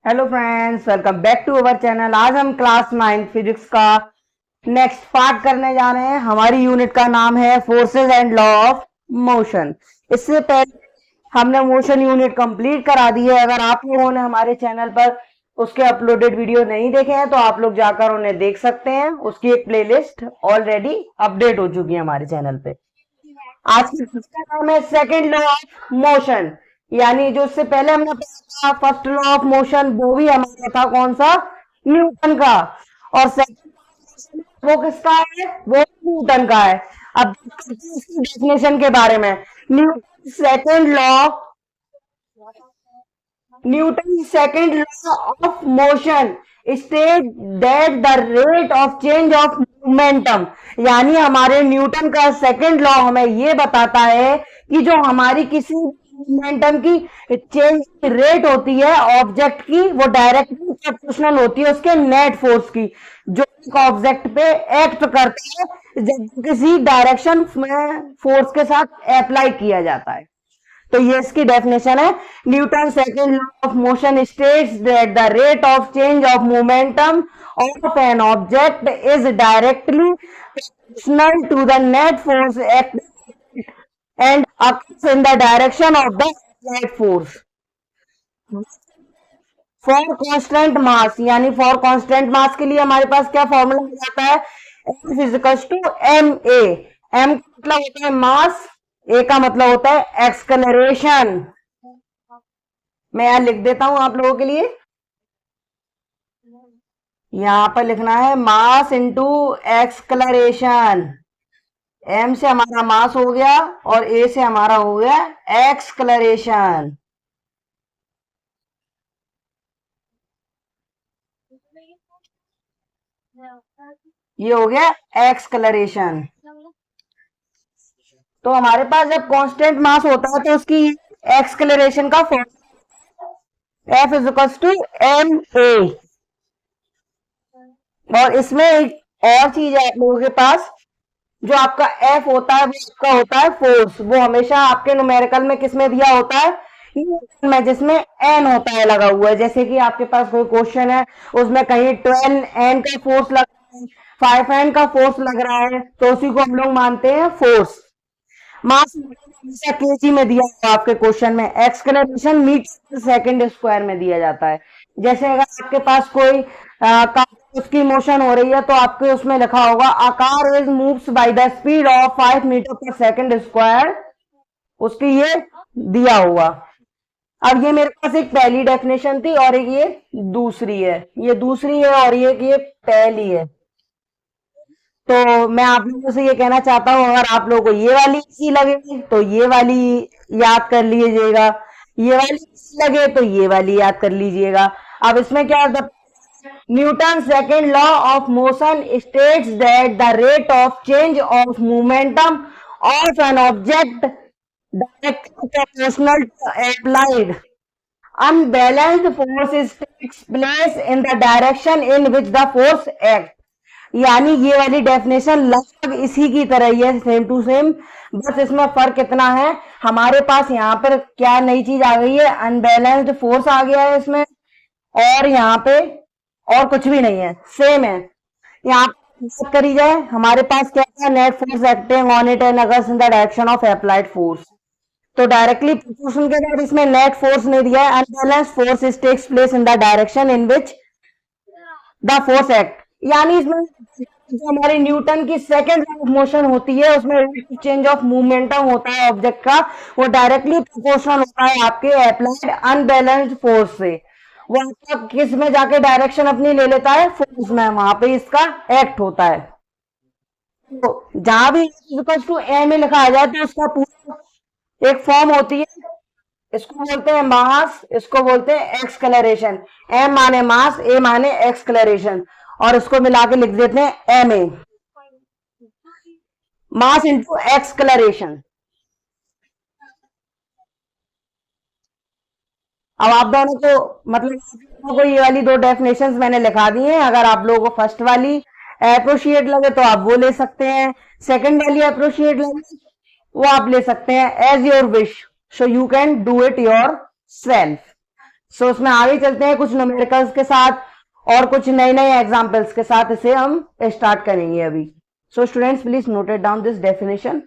Hello friends, welcome back to our channel. आज हम class 9 physics का नेक्स्ट पार्ट करने जा रहे हैं। हमारी यूनिट का नाम है forces and law of motion. इससे पहले हमने मोशन यूनिट कंप्लीट करा दी है। अगर आप लोगों ने हमारे चैनल पर उसके अपलोडेड वीडियो नहीं देखे हैं तो आप लोग जाकर उन्हें देख सकते हैं। उसकी एक प्लेलिस्ट ऑलरेडी अपडेट हो चुकी है हमारे चैनल पे। आज की का नाम है सेकेंड लॉ ऑफ मोशन, यानी जो इससे पहले हमने पढ़ा था फर्स्ट लॉ ऑफ मोशन, वो भी हमारा था कौन सा, न्यूटन का। और सेकंड वो किसका है, वो न्यूटन का है। अब इसकी डेफिनेशन के बारे में, Newton second law Newton second law of motion state that the rate of change of momentum, यानी हमारे न्यूटन का सेकेंड लॉ हमें ये बताता है कि जो हमारी किसी मोमेंटम की चेंज रेट होती है ऑब्जेक्ट की, वो डायरेक्टली प्रोपोर्शनल होती है उसके नेट फोर्स की, जो एक ऑब्जेक्ट पे एक्ट करता है जब किसी डायरेक्शन में फोर्स के साथ अप्लाई किया जाता है। तो ये इसकी डेफिनेशन है। Newton second law of motion states that the rate of change of momentum of an object is directly proportional to the net force act and occurs in the direction of the applied force for constant mass, यानी for constant mass के लिए हमारे पास क्या formula हो जाता है, F is equals to ma। m का मतलब होता है मास, a का मतलब होता है एक्सकलरेशन। मैं यहां लिख देता हूं आप लोगों के लिए, यहां पर लिखना है मास इंटू एक्सकलरेशन। m से हमारा मास हो गया और a से हमारा हो गया एक्सकलरेशन। ये हो गया एक्सकलरेशन। तो हमारे पास जब कांस्टेंट मास होता है तो उसकी एक्सकलरेशन का formula F is equal to ma। और इसमें एक और चीज है आप लोगों के पास, जो आपका F होता है वो आपका होता है फोर्स। वो हमेशा आपके न्यूमेरिकल में किस में दिया होता है, न्यूटन में, जिसमें N होता है लगा हुआ है। जैसे कि आपके पास कोई क्वेश्चन है उसमें कहीं 12N का फोर्स लग रहा है, 5N का फोर्स लग रहा है, तो उसी को हम लोग मानते हैं फोर्स। मास हमेशा केजी में दिया हुआ आपके क्वेश्चन में, एक्सकलरेशन मीटर सेकेंड स्क्वायर में दिया जाता है। जैसे अगर आपके पास कोई उसकी मोशन हो रही है तो आपके उसमें लिखा होगा a car is moves by the speed of 5 metre per second square, उसकी ये दिया हुआ। अब ये मेरे पास एक पहली डेफिनेशन थी और एक ये दूसरी है, ये दूसरी है और ये पहली है। तो मैं आप लोगों से ये कहना चाहता हूं, अगर आप लोगों को ये वाली इजी लगे तो ये वाली याद कर लीजिएगा, ये वाली इजी लगे तो ये वाली याद कर लीजिएगा। अब इसमें क्या है, Newton second law of motion states that the rate of change of momentum of an object directly proportional to applied unbalanced force takes place in the direction in which the force act. यानी ये वाली definition लगभग इसी की तरह ही है, same to same. बस इसमें फर्क इतना है, हमारे पास यहाँ पर क्या नई चीज आ गई है, अनबैलेंस्ड फोर्स आ गया है इसमें, और यहाँ पे और कुछ भी नहीं है, सेम है। यहाँ बात करी जाए, हमारे पास क्या था, net force acting on it and occurs in the direction of applied force. तो डायरेक्टली प्रोपोर्शन के बाद इसमें नेट फोर्स नहीं दिया है, unbalance force takes place in the direction in which the force act. यानी इसमें जो हमारी न्यूटन की सेकेंड लॉ ऑफ मोशन होती है उसमें चेंज ऑफ मोमेंटम होता है ऑब्जेक्ट का, वो डायरेक्टली प्रोपोर्शनल होता है आपके अप्लाइड अनबैलेंस्ड फोर्स से। वो आपका किस में जाके डायरेक्शन अपनी ले लेता है, फोर्स में, वहां पे इसका एक्ट होता है। तो जहां भी इक्वल टू ए में लिखा आ जाए तो उसका पूरा एक फॉर्म होती है, इसको बोलते हैं मास, इसको बोलते हैं एक्सकलरेशन। एम माने मास, ए माने एक्सकलरेशन, और इसको मिला के लिख देते हैं एम ए, मास इंटू एक्सकलरेशन। अब आप दोनों को मतलब को ये वाली दो डेफिनेशंस मैंने लिखा दी हैं। अगर आप लोगों को फर्स्ट वाली अप्रोशिएट लगे तो आप वो ले सकते हैं, सेकंड वाली अप्रोशिएट लगे वो आप ले सकते हैं, as your wish, so you can do it yourself. So उसमें आगे चलते हैं कुछ न्यूमेरिकल्स के साथ और कुछ नए नए एग्जाम्पल्स के साथ इसे हम स्टार्ट करेंगे अभी। So students please noted down this definition.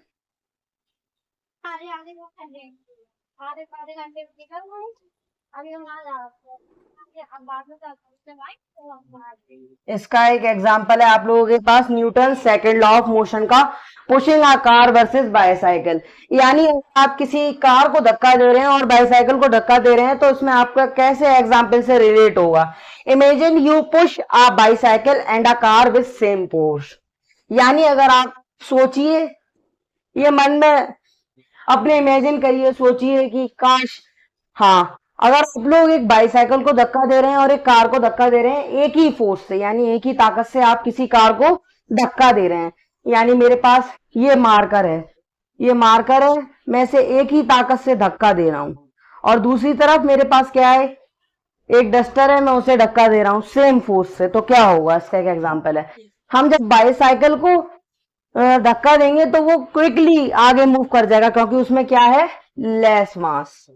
इसका एक एग्जाम्पल है आप लोगों के पास Newton second law of motion का, pushing a car versus bicycle. यानी आप किसी कार को धक्का दे रहे हैं और बाईसाइकिल को धक्का दे रहे हैं तो उसमें आपका कैसे एग्जाम्पल से रिलेट होगा। Imagine you push a bicycle and a car with same force. यानी अगर आप सोचिए, ये मन में अपने इमेजिन करिए, सोचिए कि काश, हाँ, अगर आप लोग एक बाईसाइकिल को धक्का दे रहे हैं और एक कार को धक्का दे रहे हैं एक ही फोर्स से, यानी एक ही ताकत से आप किसी कार को धक्का दे रहे हैं। यानी मेरे पास ये मार्कर है, ये मार्कर है, मैं इसे एक ही ताकत से धक्का दे रहा हूं, और दूसरी तरफ मेरे पास क्या है, एक डस्टर है, मैं उसे धक्का दे रहा हूं सेम फोर्स से। तो क्या होगा, इसका एक एग्जाम्पल है, हम जब बाईसाइकिल को धक्का देंगे तो वो क्विकली आगे मूव कर जाएगा क्योंकि उसमें क्या है, लेस मास,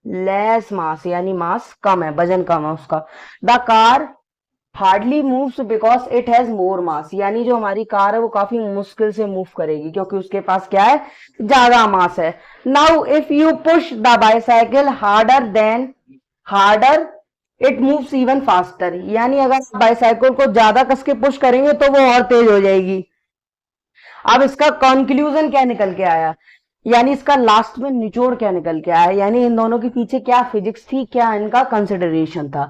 लेस मास यानी मास कम है, वजन कम है उसका। The car hardly moves because it has more mass. यानी जो हमारी कार है वो काफी मुश्किल से मूव करेगी क्योंकि उसके पास क्या है, ज्यादा मास है। Now if you push the bicycle harder it moves even faster. यानी अगर बाईसाइकिल को ज्यादा कस के पुश करेंगे तो वो और तेज हो जाएगी। अब इसका कंक्लूजन क्या निकल के आया, यानी इसका लास्ट में निचोड़ क्या निकल के आया, यानी इन दोनों के पीछे क्या फिजिक्स थी, क्या इनका कंसिडरेशन था।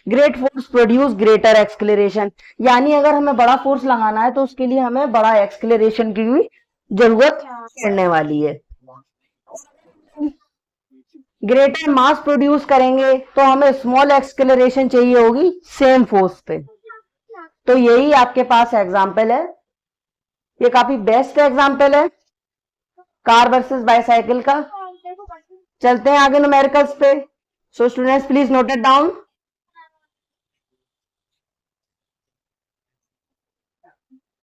Great force produce greater acceleration. यानी अगर हमें बड़ा फोर्स लगाना है तो उसके लिए हमें बड़ा एक्सक्लेरेशन की भी जरूरत पड़ने वाली है। ग्रेटर मास प्रोड्यूस करेंगे तो हमें स्मॉल एक्सक्लेरेशन चाहिए होगी सेम फोर्स पे। तो यही आपके पास एग्जाम्पल है, ये काफी बेस्ट एग्जाम्पल है कार वर्सेस बाईसाइकिल का। चलते हैं आगे न्यूमेरिकल्स पे। सो students please note it down.